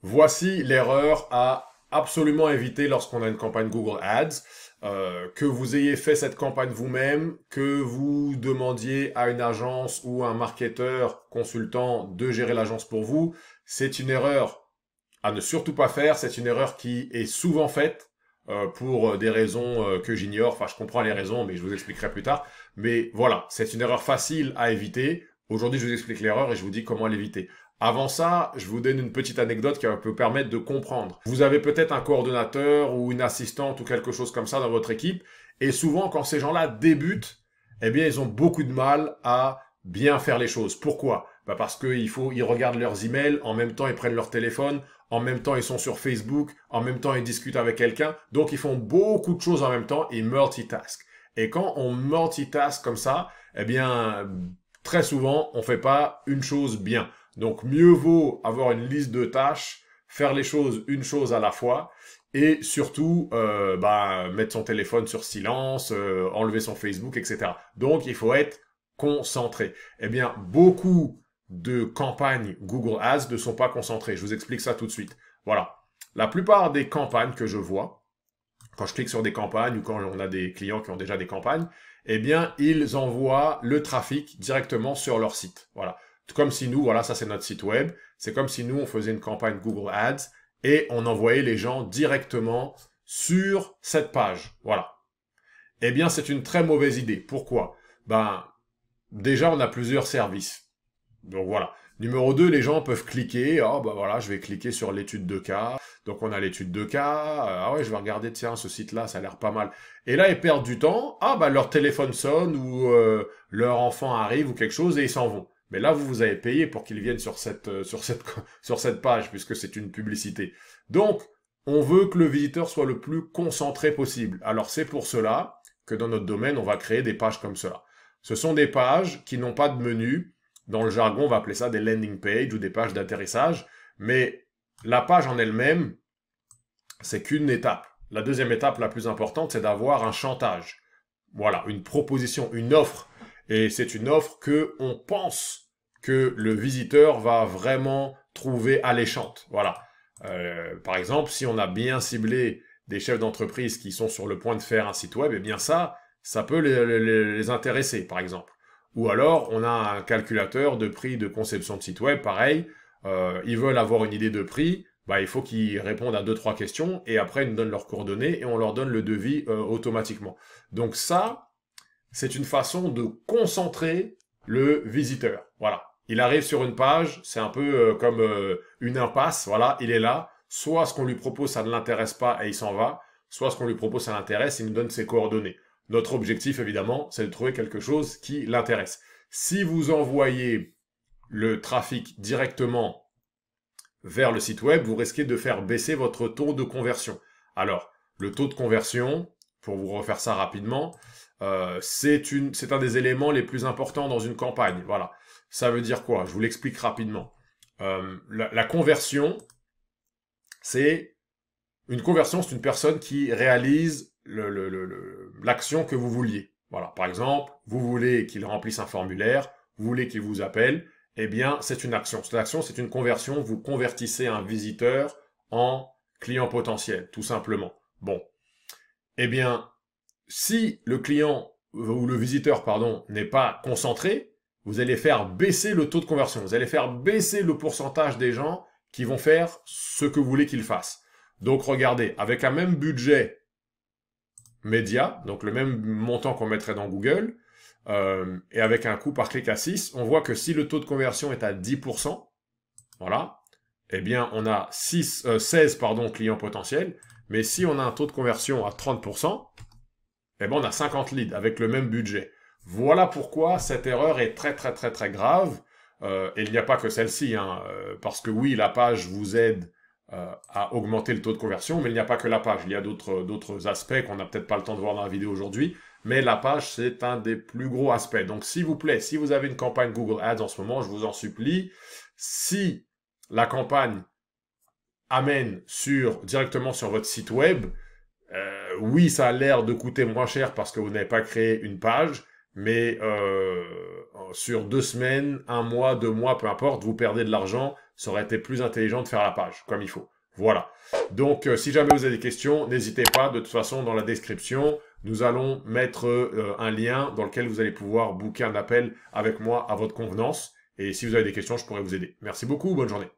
Voici l'erreur à absolument éviter lorsqu'on a une campagne Google Ads. Que vous ayez fait cette campagne vous-même, que vous demandiez à une agence ou un marketeur consultant de gérer l'agence pour vous, c'est une erreur à ne surtout pas faire. C'est une erreur qui est souvent faite pour des raisons que j'ignore. Enfin, je comprends les raisons, mais je vous expliquerai plus tard. Mais voilà, c'est une erreur facile à éviter. Aujourd'hui, je vous explique l'erreur et je vous dis comment l'éviter. Avant ça, je vous donne une petite anecdote qui va vous permettre de comprendre. Vous avez peut-être un coordonnateur ou une assistante ou quelque chose comme ça dans votre équipe. Et souvent, quand ces gens-là débutent, eh bien, ils ont beaucoup de mal à bien faire les choses. Pourquoi? Parce qu'ils regardent leurs emails, en même temps, ils prennent leur téléphone, en même temps, ils sont sur Facebook, en même temps, ils discutent avec quelqu'un. Donc, ils font beaucoup de choses en même temps et multitask. Et quand on multitask comme ça, eh bien, très souvent, on fait pas une chose bien. Donc, mieux vaut avoir une liste de tâches, faire les choses une chose à la fois, et surtout, mettre son téléphone sur silence, enlever son Facebook, etc. Donc, il faut être concentré. Eh bien, beaucoup de campagnes Google Ads ne sont pas concentrées. Je vous explique ça tout de suite. Voilà. La plupart des campagnes que je vois, quand je clique sur des campagnes ou quand on a des clients qui ont déjà des campagnes, eh bien, ils envoient le trafic directement sur leur site. Voilà. Comme si nous, voilà, ça c'est notre site web. C'est comme si nous, on faisait une campagne Google Ads et on envoyait les gens directement sur cette page. Voilà. Eh bien, c'est une très mauvaise idée. Pourquoi? Déjà, on a plusieurs services. Donc voilà. Numéro 2, les gens peuvent cliquer. Ah bah voilà, je vais cliquer sur l'étude de cas. Donc on a l'étude de cas. Ah ouais, je vais regarder, tiens, ce site-là, ça a l'air pas mal. Et là, ils perdent du temps. Ah bah leur téléphone sonne ou leur enfant arrive ou quelque chose et ils s'en vont. Mais là, vous avez payé pour qu'ils viennent sur cette page puisque c'est une publicité. Donc, on veut que le visiteur soit le plus concentré possible. Alors c'est pour cela que dans notre domaine, on va créer des pages comme cela. Ce sont des pages qui n'ont pas de menu. Dans le jargon, on va appeler ça des landing pages ou des pages d'atterrissage. Mais la page en elle-même, c'est qu'une étape. La deuxième étape la plus importante, c'est d'avoir un chantage. Voilà, une proposition, une offre. Et c'est une offre que on pense que le visiteur va vraiment trouver alléchante. Voilà. Par exemple, si on a bien ciblé des chefs d'entreprise qui sont sur le point de faire un site web, eh bien ça peut les intéresser, par exemple. Ou alors, on a un calculateur de prix de conception de site web, pareil. Ils veulent avoir une idée de prix, il faut qu'ils répondent à 2-3 questions, et après, ils nous donnent leurs coordonnées, et on leur donne le devis automatiquement. Donc ça, c'est une façon de concentrer le visiteur. Voilà. Il arrive sur une page, c'est un peu comme une impasse, voilà, il est là. Soit ce qu'on lui propose, ça ne l'intéresse pas et il s'en va, soit ce qu'on lui propose, ça l'intéresse et il nous donne ses coordonnées. Notre objectif, évidemment, c'est de trouver quelque chose qui l'intéresse. Si vous envoyez le trafic directement vers le site web, vous risquez de faire baisser votre taux de conversion. Alors, le taux de conversion, pour vous refaire ça rapidement, c'est un des éléments les plus importants dans une campagne. Voilà. Ça veut dire quoi? Je vous l'explique rapidement. La conversion, c'est une conversion, c'est une personne qui réalise l'action que vous vouliez. Voilà. Par exemple, vous voulez qu'il remplisse un formulaire, vous voulez qu'il vous appelle, eh bien, c'est une action. Cette action, c'est une conversion. Vous convertissez un visiteur en client potentiel, tout simplement. Bon. Eh bien, si le client ou le visiteur, pardon, n'est pas concentré, vous allez faire baisser le taux de conversion. Vous allez faire baisser le pourcentage des gens qui vont faire ce que vous voulez qu'ils fassent. Donc, regardez, avec un même budget média, donc le même montant qu'on mettrait dans Google, et avec un coût par clic à 6, on voit que si le taux de conversion est à 10%, voilà, eh bien, on a 16 clients potentiels, mais si on a un taux de conversion à 30%, eh ben, on a 50 leads avec le même budget. Voilà pourquoi cette erreur est très très très très grave. Et il n'y a pas que celle-ci, hein, parce que oui, la page vous aide à augmenter le taux de conversion, mais il n'y a pas que la page. Il y a d'autres aspects qu'on n'a peut-être pas le temps de voir dans la vidéo aujourd'hui, mais la page, c'est un des plus gros aspects. Donc, s'il vous plaît, si vous avez une campagne Google Ads en ce moment, je vous en supplie, si la campagne amène directement sur votre site web, oui, ça a l'air de coûter moins cher parce que vous n'avez pas créé une page, mais sur 2 semaines, 1 mois, 2 mois, peu importe, vous perdez de l'argent ça aurait été plus intelligent de faire la page, comme il faut. Voilà. Donc, si jamais vous avez des questions, n'hésitez pas. De toute façon, dans la description, nous allons mettre un lien dans lequel vous allez pouvoir booker un appel avec moi à votre convenance. Et si vous avez des questions, je pourrais vous aider. Merci beaucoup. Bonne journée.